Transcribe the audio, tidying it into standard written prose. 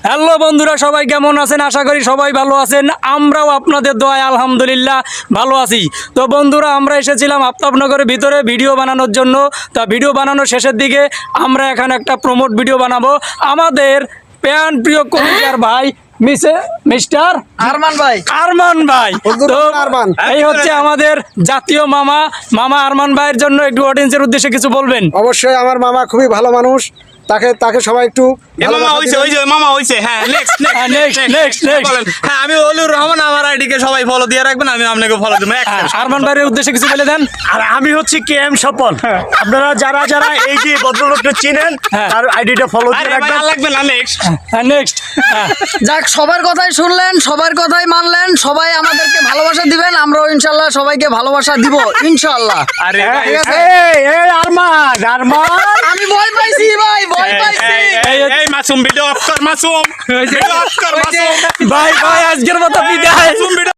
Hello বন্ধুরা, সবাই কেমন আছেন? আশা করি সবাই ভালো আছেন। আমরাও আপনাদের দোয়ায় আলহামদুলিল্লাহ ভালো আছি। তো বন্ধুরা, আমরা এসেছিলাম আফতাবনগরের ভিতরে ভিডিও বানানোর জন্য। তা ভিডিও বানানোর শেষের দিকে আমরা এখানে একটা প্রমোট ভিডিও বানাবো। আমাদের প্রিয় কবিতার ভাই মিস্টার আরমান ভাই তো এই হচ্ছে আমাদের জাতীয় মামা আরমান ভাইয়ের জন্য একটু অডিয়েন্সের উদ্দেশ্যে কিছু বলবেন। অবশ্যই আমার মামা খুবই ভালো মানুষ, তাকে সবাই একটু আমি অলুর রহমান, আমার আইডিকে সবাই ফলো দিয়ে রাখবেন, আমি আপনাকে ফলো দেবো। আরমান ভাইয়ের উদ্দেশ্যে কিছু বলে দেন। আর আমি হচ্ছি KM স্বপন। আপনারা যারা এই যে ভদ্রলোককে চিনেন তার আইডিটা ফলো দিয়ে রাখবেন। লাগবে না নেক্সট নেক্সট যাক, সবার কথাই শুনলেন, সবার কথাই মানলেন, সবাই আমাদেরকে ভালোবাসা দিবেন, আমরাও ইনশাল্লাহ সবাইকে ভালোবাসা দিব ইনশাল্লাহ। আরে ঠিক আছে? এই আরমান আমি ভয় পাইছি ভাই, ভয় পাইছি। এই মাসুম ভিডিও অফ কর, মাসুম ভিডিও অফ কর, মাসুম ভাই আজকের মতো বিদায়। মাসুম ভিডিও